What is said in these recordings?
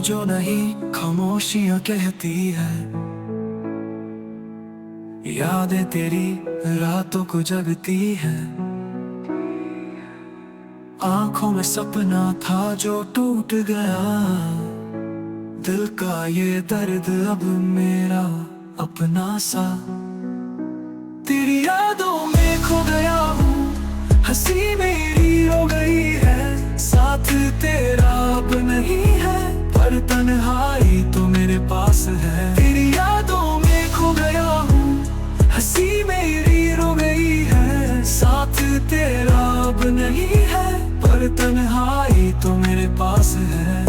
जो नहीं खामोशियां कहती है। यादें तेरी रातों को जगती है। आंखों में सपना था जो टूट गया। दिल का ये दर्द अब मेरा अपना सा। तेरी यादों में खो गया हूँ, हंसी मेरी रो गई है। साथ तेरा अब नहीं है, पर तन्हाई तो मेरे पास है। तेरी यादों में खो गया हूँ, हंसी मेरी रो गई है। साथ तेरा अब नहीं है, पर तन्हाई तो मेरे पास है।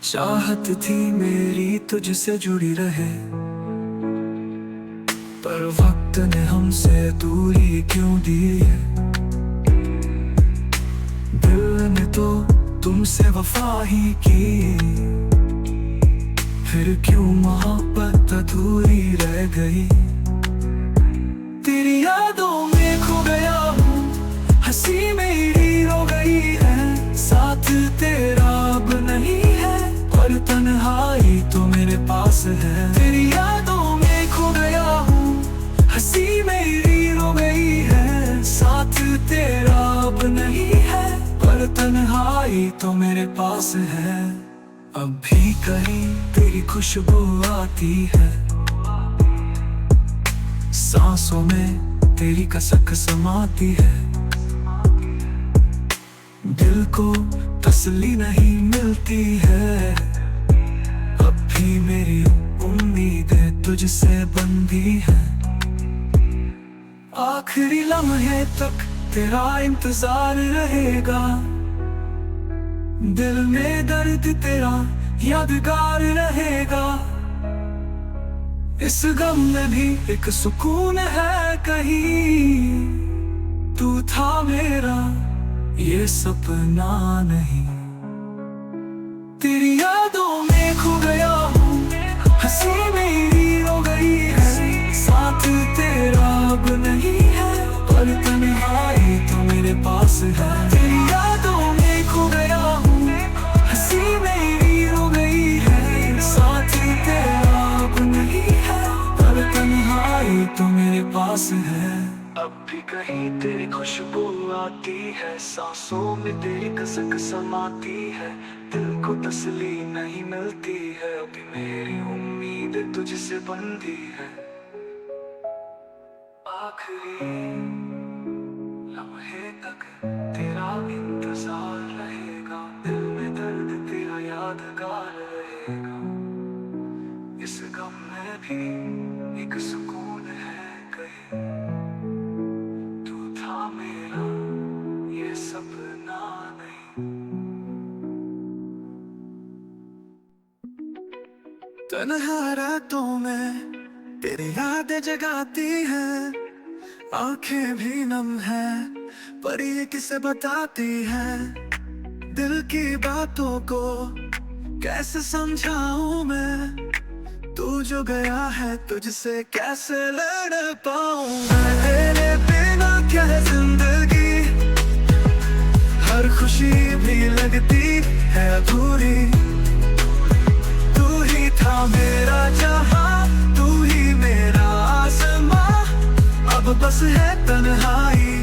चाहत थी मेरी तुझसे जुड़ी रहे, पर वक्त ने हमसे दूरी क्यों दी है। दिल ने तो तुमसे वफा ही की, फिर क्यों मोहब्बत अधूरी रह गई। तेरी यादों में खो गया हूँ, हंसी मेरी रो गई है। साथ तेरा अब नहीं है, पर तन्हाई तो मेरे पास है। तेरी यादों में खो गया हूँ, हंसी मेरी रो गई है। साथ तेरा अब नहीं है, पर तन्हाई तो मेरे पास है। अब भी कहीं तेरी खुशबू आती है, सांसों में तेरी कसक समाती है। दिल को तसल्ली नहीं मिलती है, अब भी मेरी उम्मीदें तुझसे बंधी है। आखिरी लम्हे तक तेरा इंतजार रहेगा, दिल में दर्द तेरा यादगार रहेगा। इस गम में भी एक सुकून है कहीं, तू था मेरा ये सपना नहीं। तेरी यादों में खो गया हूँ, हंसी मेरी रो गई है। साथ तेरा अब नहीं है, पर तन्हाई तो मेरे पास है। तेरी यादों में खो गया हूँ, हंसी मेरी रो गई है। साथ तेरा अब नहीं है, पर तन्हाई तो मेरे पास है। अब भी कहीं तेरी खुशबू आती है, सांसों में तेरी कसक समाती है। दिल को तसल्ली नहीं मिलती है, अभी मेरी उम्मीद तुझसे बंधी है। आखिरी लम्हे तक तेरा इंतजार रहेगा, दिल में दर्द तेरा यादगार रहेगा। इस गम में भी एक सुकून है कहीं, तू था मेरा ये सपना नहीं। तन्हा रातों में तेरी यादें जगाती हैं, आंखें भी नम है, पर ये किसे बताती है। दिल की बातों को कैसे समझाऊं मैं, तू जो गया है तुझसे कैसे लड़ पाऊं। तेरे बिना क्या है जिंदगी, हर खुशी भी लगती है अधूरी। तू ही था मेरा जहां, तू ही मेरा आसमां। अब बस है तन्हाई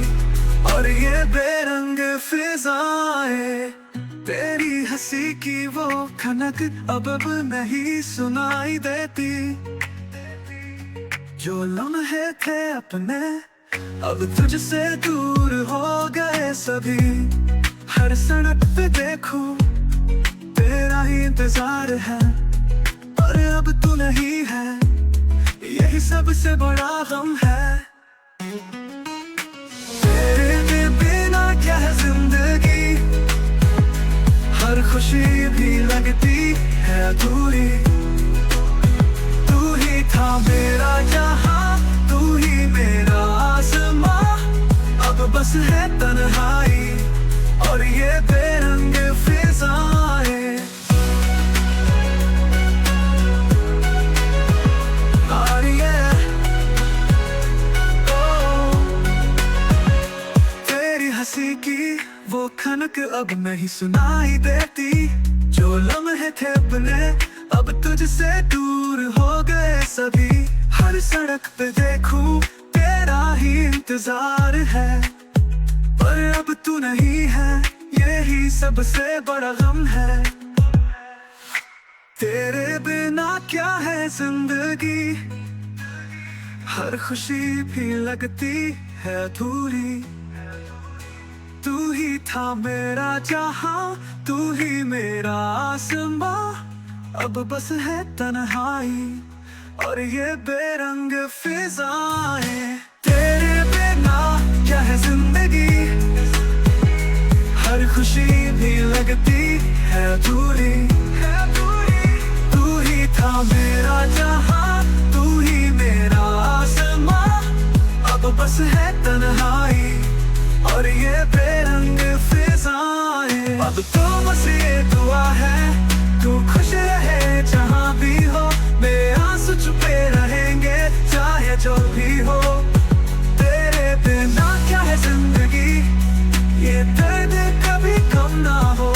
और ये बेरंग फिजाएं। तेरी हंसी की वो खनक अब नहीं सुनाई देती। जो लम्हे थे अपने अब तुझसे दूर हो गए सभी। हर सड़क पे देखूं तेरा ही इंतजार है, और अब तू नहीं है, यही सबसे बड़ा गम है। तेरे बिना क्या है जिंदगी, हर खुशी भी लगती है अधूरी। तू ही था मेरा जहां, तू ही मेरा आसमां। अब बस है तन्हाई और ये बेरंग फिजाएं। तेरी हंसी की वो खनक धड़क अब नहीं सुनाई देती। जो लम्हे थे अपने अब तुझसे दूर हो गए सभी। हर सड़क पे देखूं तेरा ही इंतजार है, पर अब तू नहीं है, यही सबसे बड़ा गम है। तेरे बिना क्या है जिंदगी, हर खुशी भी लगती है अधूरी। तू ही था मेरा जहां, तू ही मेरा आसमां, अब बस है तन्हाई और ये बेरंग फिजाएं। तेरे बिना क्या है जिंदगी, हर खुशी भी लगती है अधूरी। तू ही था मेरा जहां, तू ही मेरा आसमां, अब बस है तन्हाई और ये बेरंग फिजाएं। अब तो बस ये दुआ है तू खुश रहे जहां भी हो, मेरे आंसू छुपे रहेंगे चाहे जो भी हो। तेरे बिना क्या है जिंदगी, ये दर्द कभी कम ना हो।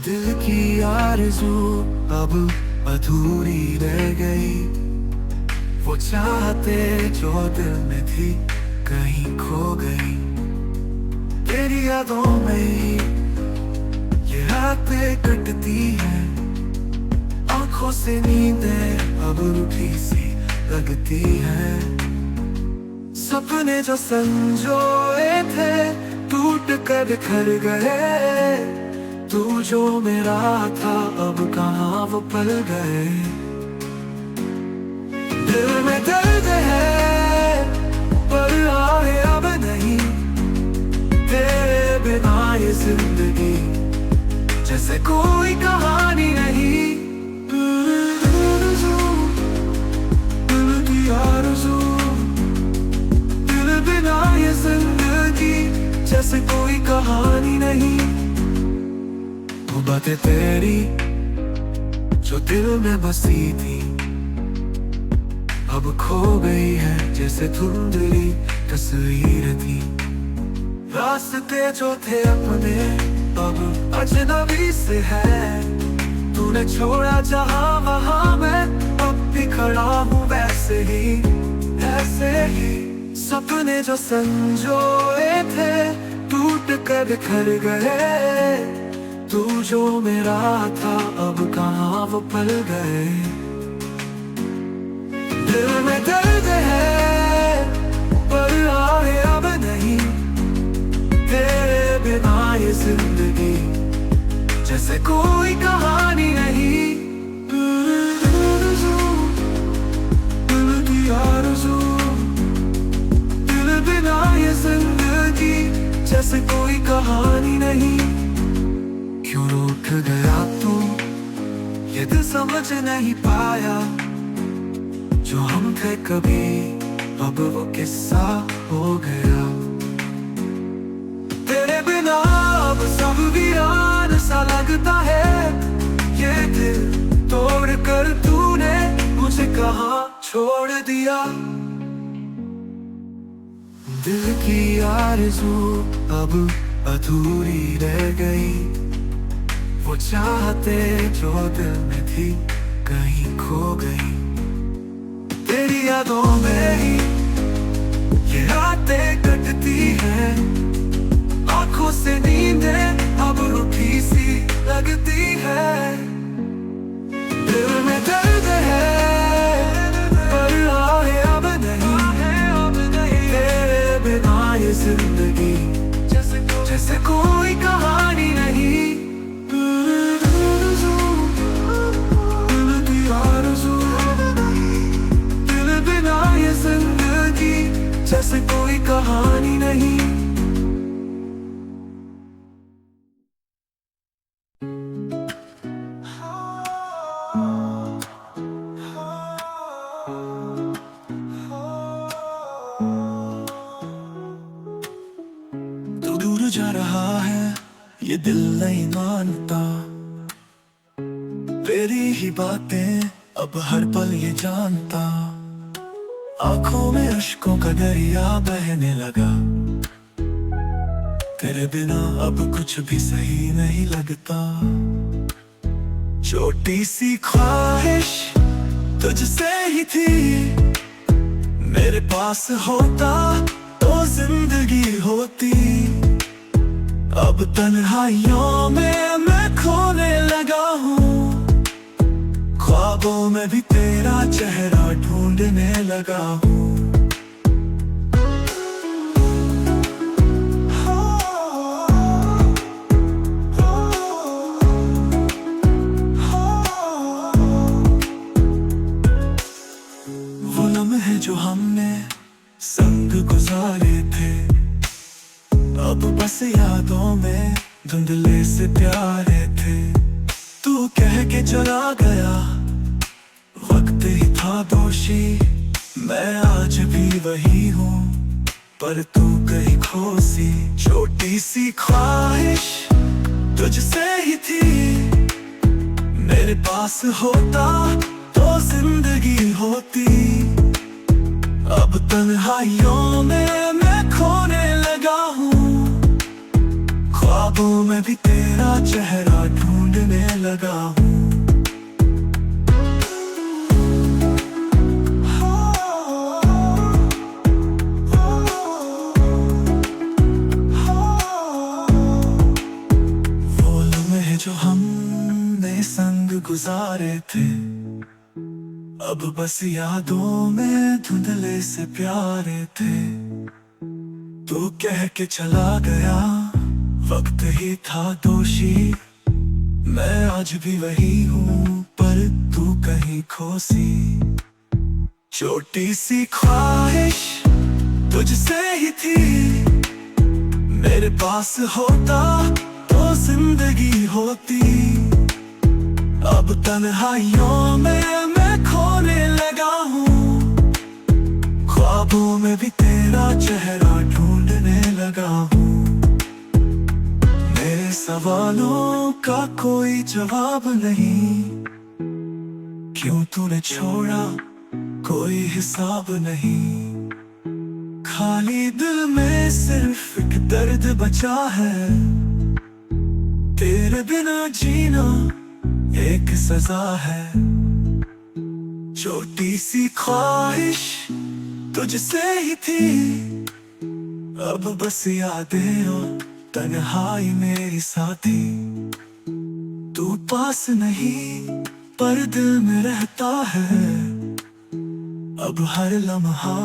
दिल की आरज़ू अब अधूरी रह गई, वो चाहते जो दिल में थी कहीं खो गई। तेरी यादों में ही ये रातें कटती हैं, आंखों से नींदें अब रूठी सी लगती हैं। सपने जो संजोए थे टूट कर बिखर गए, तू जो मेरा था अब कहाँ वो पल गए। दिल में दर्द है पर आए अब नहीं, तेरे बिना ये जिंदगी जैसे कोई कहानी नहीं। दिल की आरज़ू, दिल बिना ये जिंदगी जैसे कोई कहानी नहीं। वो बातें तेरी जो दिल में बसी थी अब खो गई है जैसे धुंधली तस्वीर थी। रास्ते जो थे अपने अब अजनबी से है, तूने छोड़ा जहां वहां मैं अब भी खड़ा हूँ वैसे ही ऐसे ही। सपने जो संजोए थे टूट कर बिखर गए, तू जो मेरा था अब कहाँ वो पल गए। दिल में दर्द है पर आए अब नहीं, तेरे बिना ये जिंदगी जैसे कोई कहानी नहीं। दिल की आरज़ू, दिल बिना ये जिंदगी जैसे कोई कहानी नहीं। क्यों रूठ गया तू ये दिल समझ नहीं पाया, जो हम थे कभी अब वो किस्सा हो गया। तेरे बिना अब सब वीरान सा लगता है, ये दिल तोड़ कर तूने मुझे कहाँ छोड़ दिया। दिल की आरज़ू अब अधूरी रह गई, वो चाहते जो दिल में थी कहीं खो गई। तेरी यादों में ही ये रातें कटती हैं, आंखों से नींदें अब रूठी सी लगती है। दिल में दर्द है पर आए अब नहीं, तेरे बिना ये जिंदगी जैसे कोई कहानी नहीं। जैसे कोई ये दिल नहीं मानता तेरी ही बातें, अब हर पल ये जानता। आंखों में अश्कों का दरिया बहने लगा, तेरे बिना अब कुछ भी सही नहीं लगता। छोटी सी ख्वाहिश तुझसे ही थी, मेरे पास होता तो जिंदगी होती। अब तन्हाइयों में मैं खोने लगा हूँ, ख्वाबों में भी तेरा चेहरा ढूंढने लगा हूँ। वो लम्हे जो हमने संग गुजारे थे, अब बस यादों में धुंधले से प्यारे थे। तू कह के चला गया, वक्त ही था दोषी। मैं आज भी वही हूँ, पर तू कहीं खो सी। छोटी सी ख्वाहिश तुझसे ही थी, मेरे पास होता तो जिंदगी होती। अब तन्हाइयों में मैं खोने लगा हूँ, ख्वाबों में भी तेरा चेहरा ढूंढने लगा हूँ। वो लम्हे जो हमने संग गुजारे थे, अब बस यादों में धुंधले से प्यारे थे। तू कह के चला गया, वक्त ही था दोषी। मैं आज भी वही हूँ, पर तू कहीं खो सी। छोटी सी ख्वाहिश तुझसे ही थी, मेरे पास होता तो जिंदगी होती। अब तन्हाइयों में मैं खोने लगा हूँ, ख्वाबों में भी तेरा चेहरा ढूंढने लगा हूँ। मेरे सवालों का कोई जवाब नहीं, क्यों तूने छोड़ा कोई हिसाब नहीं। खाली दिल में सिर्फ एक दर्द बचा है, तेरे बिना जीना एक सजा है। छोटी सी ख्वाहिश तुझसे ही थी, अब बस यादें और तन्हाई मेरी साथी। तू पास नहीं पर दिल में रहता है, अब हर लम्हा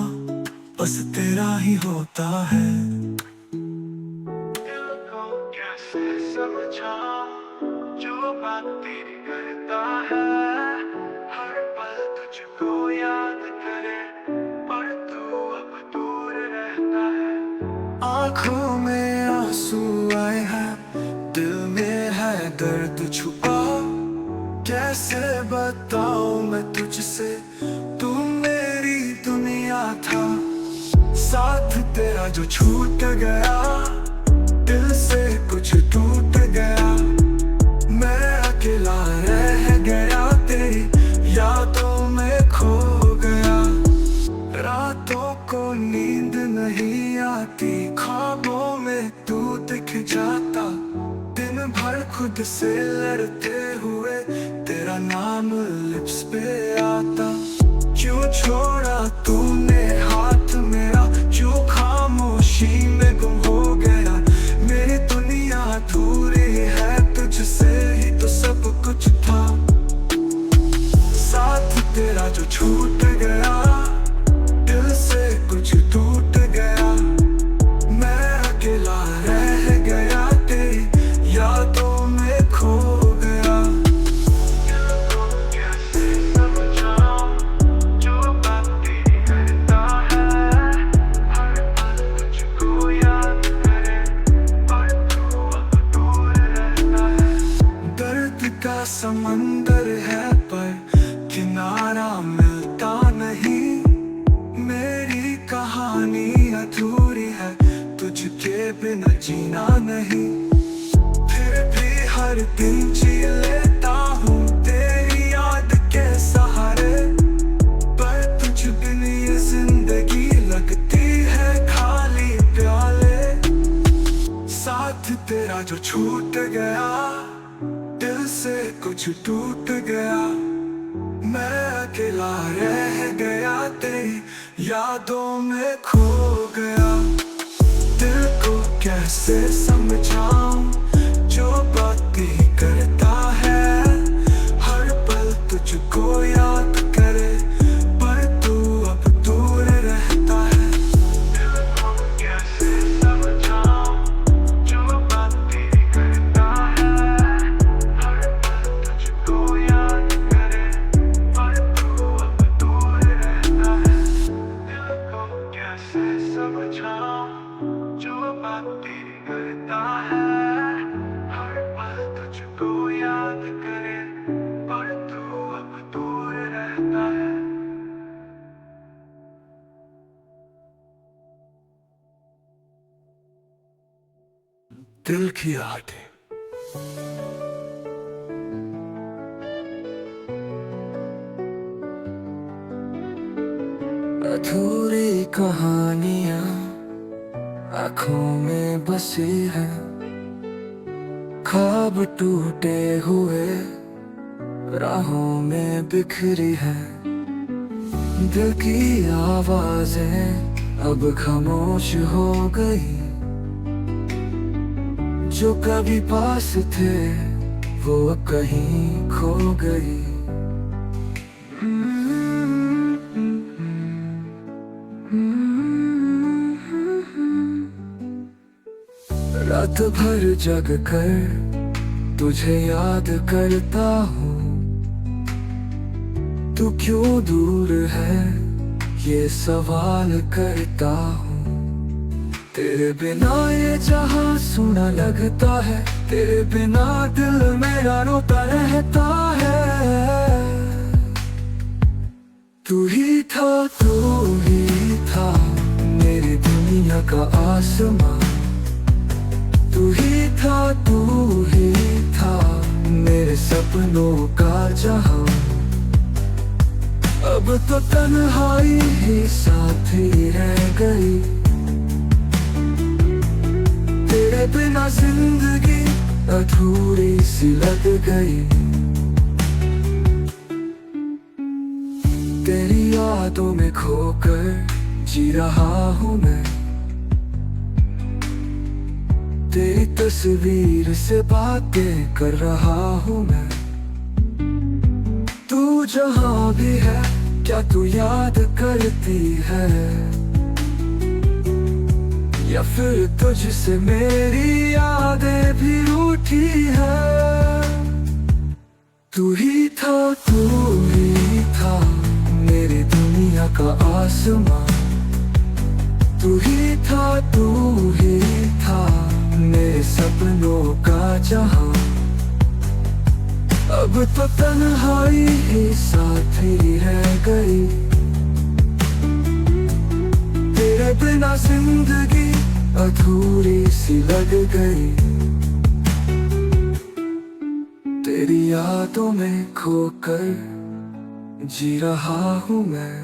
बस तेरा ही होता है। दिल को कैसे समझा जो बात तेरी करता है, हर पल तुझको याद करे, पर तू अब दूर रहता है। आँखों में आंसू आए हैं, दिल में है दर्द छुपा। कैसे बताऊं मैं तुझसे, तू मेरी दुनिया था। साथ तेरा जो छूट गया, दिल से कुछ टूट गया। मैं अकेला रह गया, तेरी यादों में खो गया। रातों को नींद नहीं आती, ख्वाबों में तू दिख जाता। दिन भर खुद से लड़ते हुए तेरा नाम लिप्स पे आता। क्यों छोड़ा तूने हाथ मेरा, जो खामोशी में गुम हो गया। मेरी दुनिया अधूरी है, तुझसे ही तो सब कुछ था। साथ तेरा जो छूट गया, दिल से कुछ टूट गया। मैं अकेला रह गया, तेरी यादों में खो गया। दिल को कैसे समझाऊं जो बात तेरी करता है, हर पल तुझको याद करे, पर तू अब दूर रहता है। दर्द का समंदर है पर किनारा मिलता नहीं। मेरी कहानी अधूरी है, तुझके बिना जीना नहीं। हर दिन जी लेता हूँ तेरी याद के सहारे, पर तुझ बिन ये जिंदगी लगती है खाली प्याले। साथ तेरा जो छूट गया, दिल से कुछ टूट गया, मैं अकेला रह गया तेरी यादों में खो गया। दिल को कैसे समझाऊं जो बातें करता है, हर पल तुझको याद करे पर तू अब दूर रहता है। दिल को कैसे समझाऊं जो बातें करता है, हर पल तुझको याद करे पर तू अब दूर रहता है। दिल को कैसे समझाऊं जो बातें करता है, हर पल तुझको याद करे पर तू अब दूर रहता है। दिल की आहटें अधूरी कहानियां आँखों में बसी है, ख्वाब टूटे हुए राहों में बिखरी है। दिल की आवाजें अब खामोश हो गई, जो कभी पास थे वो अब कहीं खो गई। रात भर जग कर तुझे याद करता हूँ, तू क्यों दूर है ये सवाल करता हूँ। तेरे बिना ये जहां सुना लगता है, तेरे बिना दिल मेरा रोता रहता है। तू ही था मेरी दुनिया का आसमां, तू ही था मेरे सपनों का जहां। अब तो तन्हाई ही साथी रह गई, तेरे बिना जिंदगी अधूरी सी लग गई। तेरी यादों में खोकर जी रहा हूँ मैं, तेरी तस्वीर से बातें कर रहा हूँ मैं। तू जहाँ भी है क्या तू याद करती है, या फिर तुझसे मेरी यादें भी रूठी है। तू ही था मेरी दुनिया का आसमां, तू ही था मेरे सपनों का जहां। अब तो तन्हाई ही साथी रह गई, तेरे बिना जिंदगी अधूरी सी लग गई। तेरी यादों में खोकर जी रहा हूँ मैं,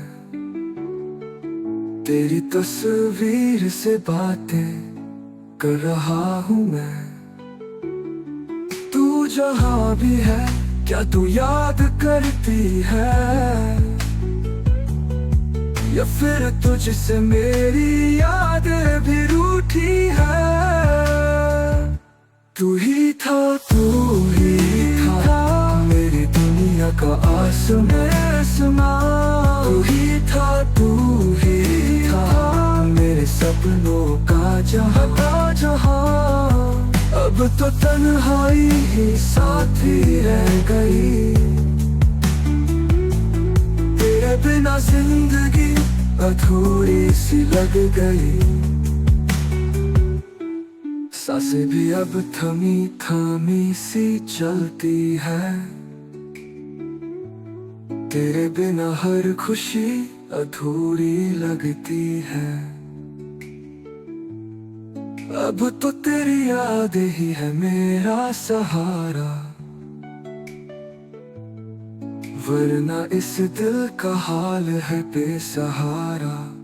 तेरी तस्वीर से बातें कर रहा हूँ मैं। तू जहाँ भी है क्या तू याद करती है, या फिर तुझसे मेरी यादें भी रूठी है। तू ही था मेरी दुनिया का आसमां, तू ही था मेरे सपनों का जहां। अब तो तन्हाई ही साथी रह गई, तेरे बिना जिंदगी अधूरी सी लग गई। सांसें भी अब थमी थमी सी चलती है, तेरे बिना हर खुशी अधूरी लगती है। अब तो तेरी याद ही है मेरा सहारा, वरना इस दिल का हाल है बेसहारा।